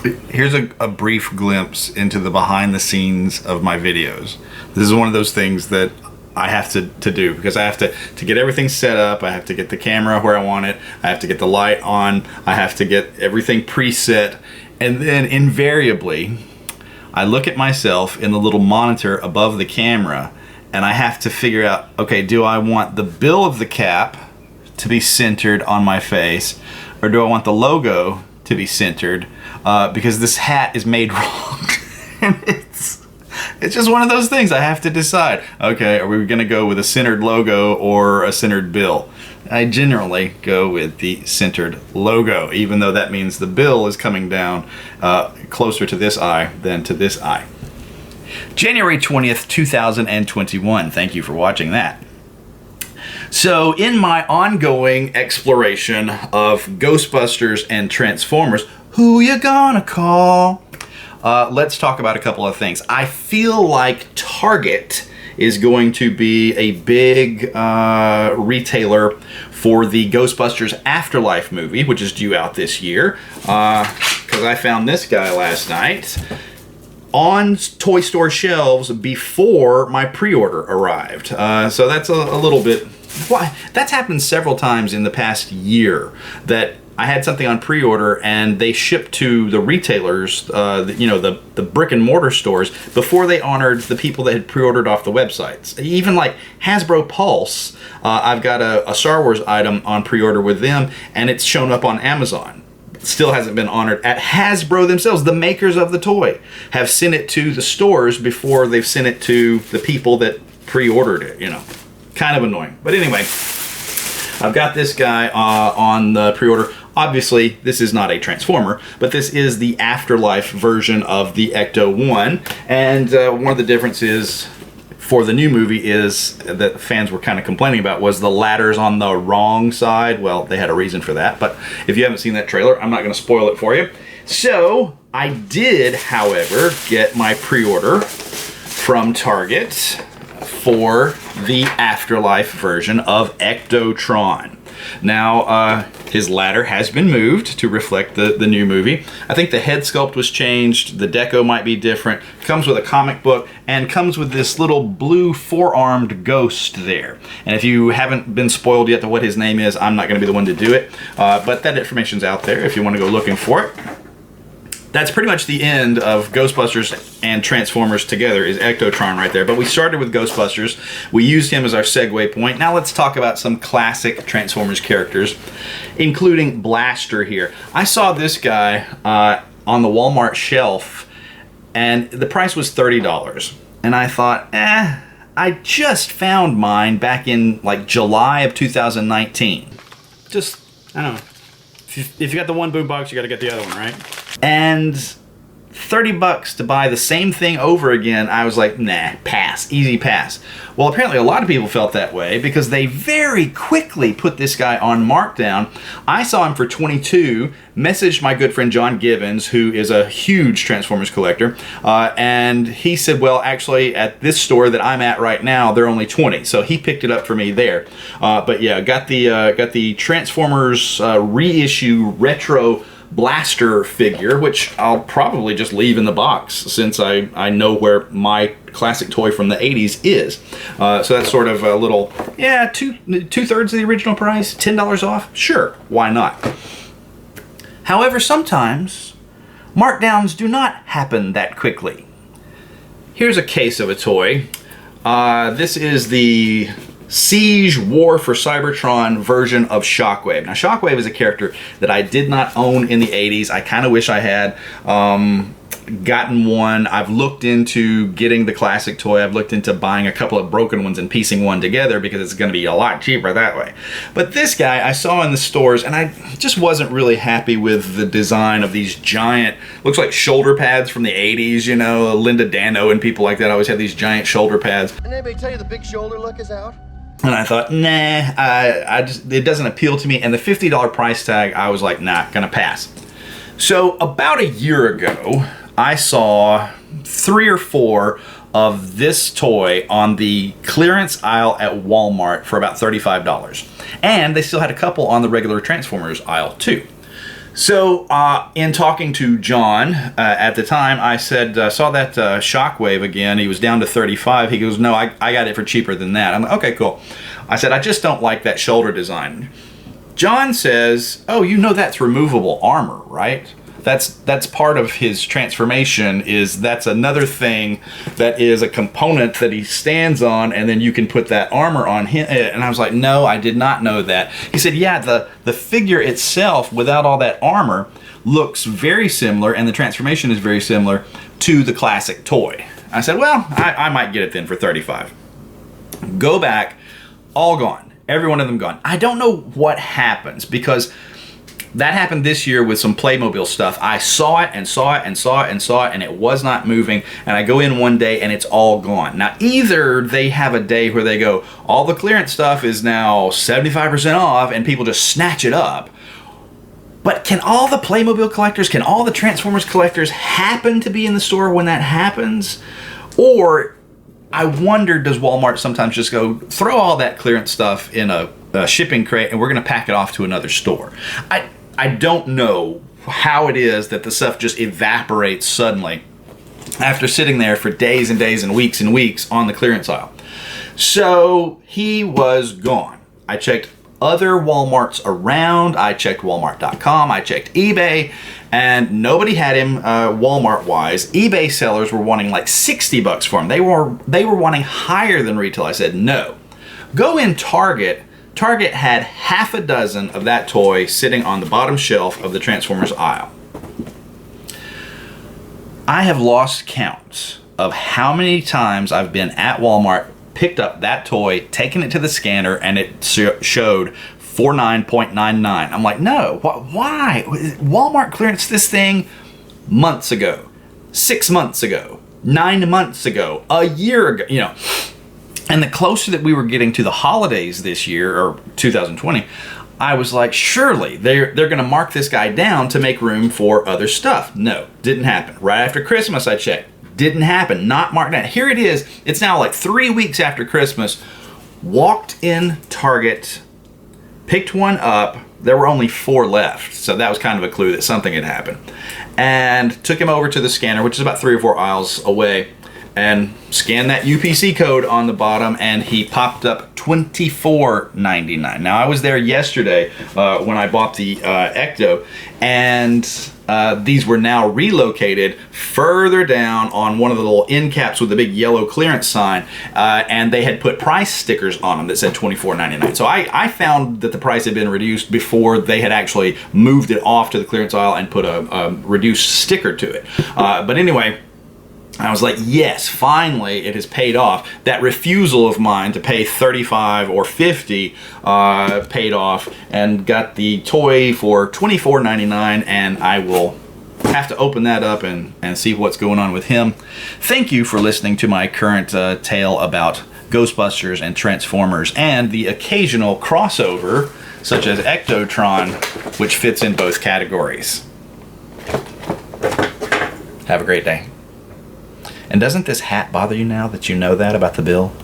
Here's a brief glimpse into the behind the scenes of my videos. This is one of those things that I have to do because I have to get everything set up. I have to get the camera where I want it. I have to get the light on. I have to get everything preset. And then invariably, I look at myself in the little monitor above the camera and I have to figure out, okay, do I want the bill of the cap to be centered on my face, or do I want the logo to be centered? Because this hat is made wrong. And it's just one of those things I have to decide. Okay, are we gonna go with a centered logo or a centered bill? I generally go with the centered logo, even though that means the bill is coming down closer to this eye than to this eye. January 20th, 2021. Thank you for watching that. So in my ongoing exploration of Ghostbusters and Transformers, who you gonna call? Let's talk about a couple of things. I feel like Target is going to be a big retailer for the Ghostbusters Afterlife movie, which is due out this year, because I found this guy last night on toy store shelves before my pre-order arrived. So that's a little bit... Why? That's happened several times in the past year that I had something on pre-order and they shipped to the retailers, the brick and mortar stores, before they honored the people that had pre-ordered off the websites. Even like Hasbro Pulse, I've got a Star Wars item on pre-order with them and it's shown up on Amazon. Still hasn't been honored at Hasbro themselves. The makers of the toy have sent it to the stores before they've sent it to the people that pre-ordered it, Kind of annoying. But anyway, I've got this guy on the pre-order. Obviously, this is not a Transformer, but this is the Afterlife version of the Ecto-1. And one of the differences for the new movie is that fans were kind of complaining about was the ladders on the wrong side. Well, they had a reason for that, but if you haven't seen that trailer, I'm not going to spoil it for you. So I did, however, get my pre-order from Target for the Afterlife version of Ectotron. Now, his ladder has been moved to reflect the new movie. I think the head sculpt was changed, the deco might be different, comes with a comic book, and comes with this little blue four-armed ghost there. And if you haven't been spoiled yet to what his name is, I'm not going to be the one to do it, but that information's out there if you want to go looking for it. That's pretty much the end of Ghostbusters and Transformers together, is Ectotron right there. But we started with Ghostbusters. We used him as our segue point. Now let's talk about some classic Transformers characters, including Blaster here. I saw this guy on the Walmart shelf, and the price was $30. And I thought, I just found mine back in like July of 2019. Just, I don't know. If you got the one boombox, you got to get the other one, right? And $30 to buy the same thing over again, I was like, nah, pass, easy pass. Well, apparently a lot of people felt that way because they very quickly put this guy on markdown. I saw him for $22, messaged my good friend John Gibbons, who is a huge Transformers collector, and he said, well, actually at this store that I'm at right now, they're only $20, so he picked it up for me there. But yeah, got the Transformers reissue retro Blaster figure, which I'll probably just leave in the box since I know where my classic toy from the 80s is. So that's sort of a little, yeah, two-thirds of the original price, $10 off? Sure, why not? However, sometimes markdowns do not happen that quickly. Here's a case of a toy. This is the Siege War for Cybertron version of Shockwave. Now, Shockwave is a character that I did not own in the 80s. I kind of wish I had gotten one. I've looked into getting the classic toy. I've looked into buying a couple of broken ones and piecing one together because it's going to be a lot cheaper that way. But this guy I saw in the stores, and I just wasn't really happy with the design of these giant, looks like shoulder pads from the 80s, Linda Dano and people like that always had these giant shoulder pads. Did anybody tell you the big shoulder look is out? And I thought, nah, it doesn't appeal to me. And the $50 price tag, I was like, nah, gonna pass. So about a year ago, I saw 3 or 4 of this toy on the clearance aisle at Walmart for about $35. And they still had a couple on the regular Transformers aisle too. So, in talking to John at the time, I said, saw that Shockwave again. He was down to 35. He goes, no, I got it for cheaper than that. I'm like, okay, cool. I said, I just don't like that shoulder design. John says, oh, you know that's removable armor, right? That's part of his transformation. That's another thing that is a component that he stands on, and then you can put that armor on him. And I was like, no, I did not know that. He said, yeah, the figure itself without all that armor looks very similar, and the transformation is very similar to the classic toy. I said, well, I might get it then for $35. Go back, all gone. Every one of them gone. I don't know what happens, because that happened this year with some Playmobil stuff. I saw it and saw it and saw it and saw it, and it was not moving. And I go in one day and it's all gone. Now, either they have a day where they go, all the clearance stuff is now 75% off, and people just snatch it up. But can all the Playmobil collectors, can all the Transformers collectors happen to be in the store when that happens? Or, I wonder, does Walmart sometimes just go, throw all that clearance stuff in a shipping crate and we're going to pack it off to another store? I don't know how it is that the stuff just evaporates suddenly after sitting there for days and days and weeks on the clearance aisle. So he was gone. I checked other Walmarts around. I checked Walmart.com. I checked eBay, and nobody had him Walmart-wise. eBay sellers were wanting like $60 for him. They were wanting higher than retail. I said, no. Go in Target. Target had half a dozen of that toy sitting on the bottom shelf of the Transformers aisle. I have lost count of how many times I've been at Walmart, picked up that toy, taken it to the scanner, and it showed $49.99. I'm like, no, why? Walmart clearance this thing months ago, 6 months ago, 9 months ago, a year ago, you know. And the closer that we were getting to the holidays this year, or 2020, I was like, surely they're going to mark this guy down to make room for other stuff. No, didn't happen. Right after Christmas, I checked. Didn't happen. Not marked down. Here it is. It's now like 3 weeks after Christmas. Walked in Target, picked one up. There were only 4 left, so that was kind of a clue that something had happened. And took him over to the scanner, which is about 3 or 4 aisles away, and scanned that UPC code on the bottom, and he popped up $24.99. Now, I was there yesterday when I bought the Ecto, and these were now relocated further down on one of the little end caps with the big yellow clearance sign, and they had put price stickers on them that said $24.99. So I found that the price had been reduced before they had actually moved it off to the clearance aisle and put a reduced sticker to it. But anyway, I was like, yes, finally it has paid off. That refusal of mine to pay $35 or $50 paid off, and got the toy for $24.99, and I will have to open that up and see what's going on with him. Thank you for listening to my current tale about Ghostbusters and Transformers, and the occasional crossover, such as Ectotron, which fits in both categories. Have a great day. And doesn't this hat bother you now that you know that about the bill?